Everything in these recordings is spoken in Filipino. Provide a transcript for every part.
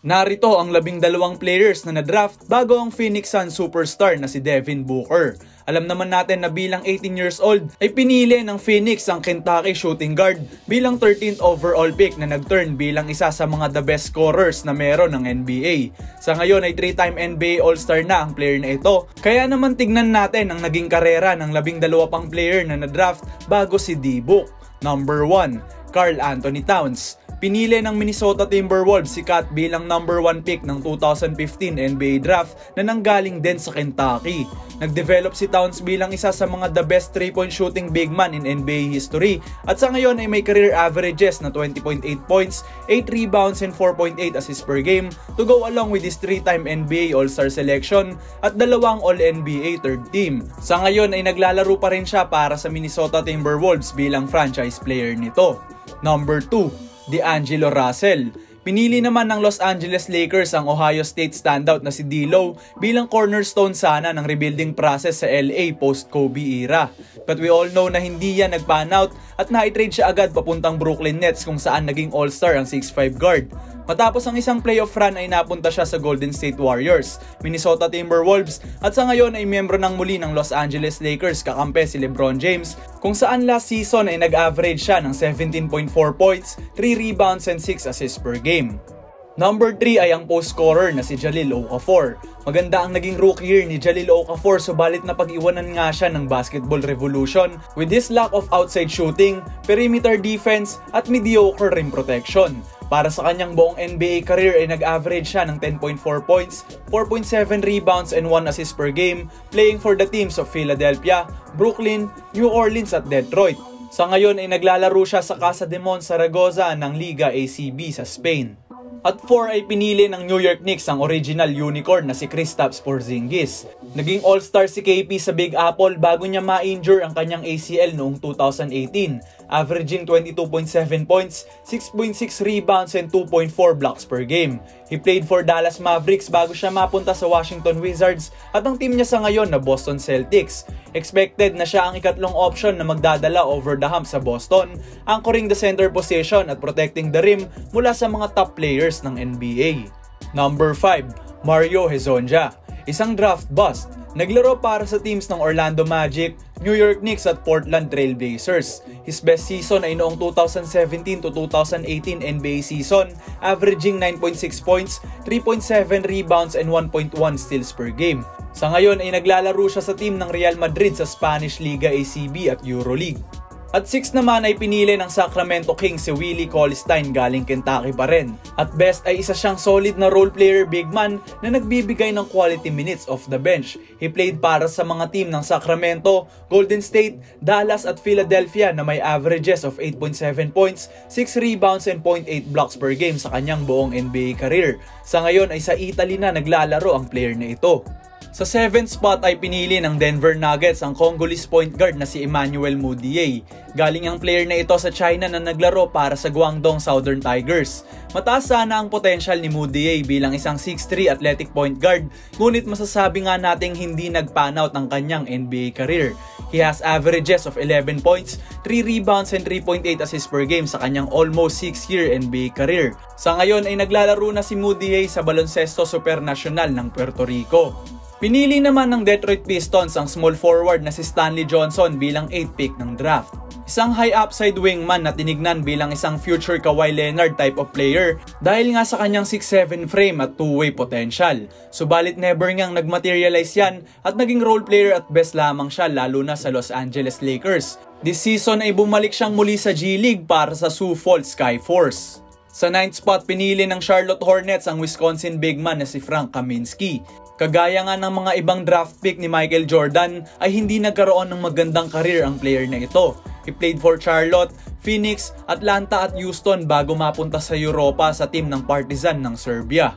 Narito ang 12 players na na-draft bago ang Phoenix Suns superstar na si Devin Booker. Alam naman natin na bilang 18 years old ay pinili ng Phoenix ang Kentucky shooting guard bilang 13th overall pick na nag-turn bilang isa sa mga the best scorers na meron ng NBA. Sa ngayon ay 3-time NBA All-Star na ang player na ito, kaya naman tignan natin ang naging karera ng 12 pang player na na-draft bago si D-Book. Number 1, Karl Anthony Towns. Pinili ng Minnesota Timberwolves si Kat bilang number 1 pick ng 2015 NBA Draft na nanggaling din sa Kentucky. Nag-develop si Towns bilang isa sa mga the best 3-point shooting big man in NBA history at sa ngayon ay may career averages na 20.8 points, 8 rebounds and 4.8 assists per game to go along with his 3-time NBA All-Star selection at 2 All-NBA third team. Sa ngayon ay naglalaro pa rin siya para sa Minnesota Timberwolves bilang franchise player nito. Number 2, D'Angelo Russell. Pinili naman ng Los Angeles Lakers ang Ohio State standout na si D'Lo bilang cornerstone sana ng rebuilding process sa LA post-Kobe era. But we all know na hindi yan nag-pan out at na-trade siya agad papuntang Brooklyn Nets kung saan naging all-star ang 6'5 guard. Matapos ang isang playoff run ay napunta siya sa Golden State Warriors, Minnesota Timberwolves at sa ngayon ay miyembro ng muli ng Los Angeles Lakers kakampi si LeBron James kung saan last season ay nag-average siya ng 17.4 points, 3 rebounds and 6 assists per game. Number 3 ay ang post scorer na si Jahlil Okafor. Maganda ang naging rookie year ni Jahlil Okafor subalit na pag-iwanan nga siya ng basketball revolution with his lack of outside shooting, perimeter defense at mediocre rim protection. Para sa kanyang buong NBA career ay nag-average siya ng 10.4 points, 4.7 rebounds and 1 assist per game playing for the teams of Philadelphia, Brooklyn, New Orleans at Detroit. Sa ngayon ay naglalaro siya sa Casa de Zaragoza ng Liga ACB sa Spain. At 4 ay pinili ng New York Knicks ang original unicorn na si Kristaps Porzingis. Naging all-star si KP sa Big Apple bago niya ma-injure ang kanyang ACL noong 2018, averaging 22.7 points, 6.6 rebounds and 2.4 blocks per game. He played for Dallas Mavericks bago siya mapunta sa Washington Wizards at ang team niya sa ngayon na Boston Celtics. Expected na siya ang ikatlong option na magdadala over the hump sa Boston, anchoring the center position at protecting the rim mula sa mga top players ng NBA. Number 5, Mario Hezonja. Isang draft bust. Naglaro para sa teams ng Orlando Magic, New York Knicks at Portland Trail Blazers. His best season ay noong 2017 to 2018 NBA season, averaging 9.6 points, 3.7 rebounds and 1.1 steals per game. Sa ngayon ay naglalaro siya sa team ng Real Madrid sa Spanish Liga ACB at EuroLeague. At 6 naman ay pinili ng Sacramento Kings si Willie Cauley-Stein galing Kentucky pa rin. At best ay isa siyang solid na role player big man na nagbibigay ng quality minutes off the bench. He played para sa mga team ng Sacramento, Golden State, Dallas at Philadelphia na may averages of 8.7 points, 6 rebounds and 0.8 blocks per game sa kanyang buong NBA career. Sa ngayon ay sa Italy na naglalaro ang player na ito. Sa 7th spot ay pinili ng Denver Nuggets ang Congolese point guard na si Emmanuel Mudiay. Galing ang player na ito sa China na naglaro para sa Guangdong Southern Tigers. Mataas sana ang potential ni Mudiay bilang isang 6'3 athletic point guard, ngunit masasabi nga nating hindi nag-pan out ang kanyang NBA career. He has averages of 11 points, 3 rebounds and 3.8 assists per game sa kanyang almost 6-year NBA career. Sa ngayon ay naglalaro na si Mudiay sa Baloncesto Supernacional ng Puerto Rico. Pinili naman ng Detroit Pistons ang small forward na si Stanley Johnson bilang 8th pick ng draft. Isang high upside wingman na tinignan bilang isang future Kawhi Leonard type of player dahil nga sa kanyang 6'7 frame at two-way potential. Subalit never ngang nagmaterialize yan at naging role player at best lamang siya lalo na sa Los Angeles Lakers. This season ay bumalik siyang muli sa G League para sa Sioux Falls Skyforce. Sa 9th spot, pinili ng Charlotte Hornets ang Wisconsin big man na si Frank Kaminsky. Kagaya nga ng mga ibang draft pick ni Michael Jordan ay hindi nagkaroon ng magandang career ang player na ito. He played for Charlotte, Phoenix, Atlanta at Houston bago mapunta sa Europa sa team ng Partizan ng Serbia.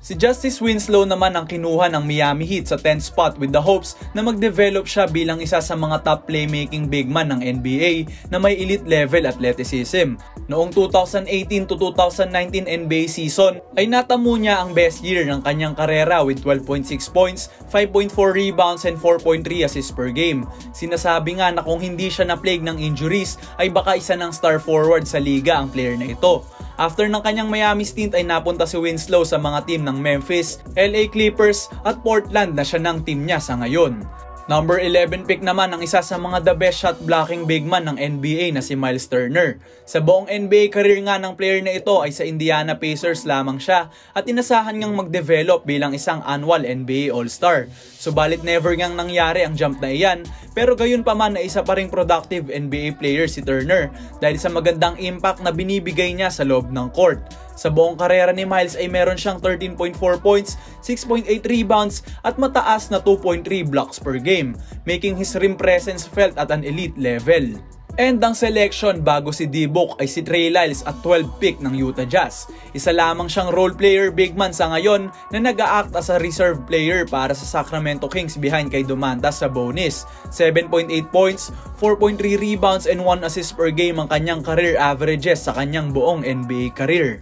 Si Justice Winslow naman ang kinuha ng Miami Heat sa 10th spot with the hopes na mag-develop siya bilang isa sa mga top playmaking big man ng NBA na may elite level athleticism. Noong 2018 to 2019 NBA season ay natamo niya ang best year ng kanyang karera with 12.6 points, 5.4 rebounds and 4.3 assists per game. Sinasabi nga na kung hindi siya na-plague ng injuries ay baka isa ng star forward sa liga ang player na ito. After ng kanyang Miami stint ay napunta si Winslow sa mga team ng Memphis, LA Clippers at Portland na siya ng team niya sa ngayon. Number 11 pick naman ang isa sa mga the best shot blocking big man ng NBA na si Miles Turner. Sa buong NBA career nga ng player na ito ay sa Indiana Pacers lamang siya at inasahan ngang mag-develop bilang isang annual NBA All-Star. Subalit never ngang nangyari ang jump na iyan, pero gayon pa man na isa pa ring productive NBA player si Turner dahil sa magandang impact na binibigay niya sa loob ng court. Sa buong karera ni Miles ay meron siyang 13.4 points, 6.8 rebounds at mataas na 2.3 blocks per game, making his rim presence felt at an elite level. And ang selection bago si D-Book ay si Trey Lyles at 12 pick ng Utah Jazz. Isa lamang siyang role player big man sa ngayon na nag-a-act as a reserve player para sa Sacramento Kings behind kay Domantas Sabonis. 7.8 points, 4.3 rebounds and 1 assist per game ang kanyang career averages sa kanyang buong NBA career.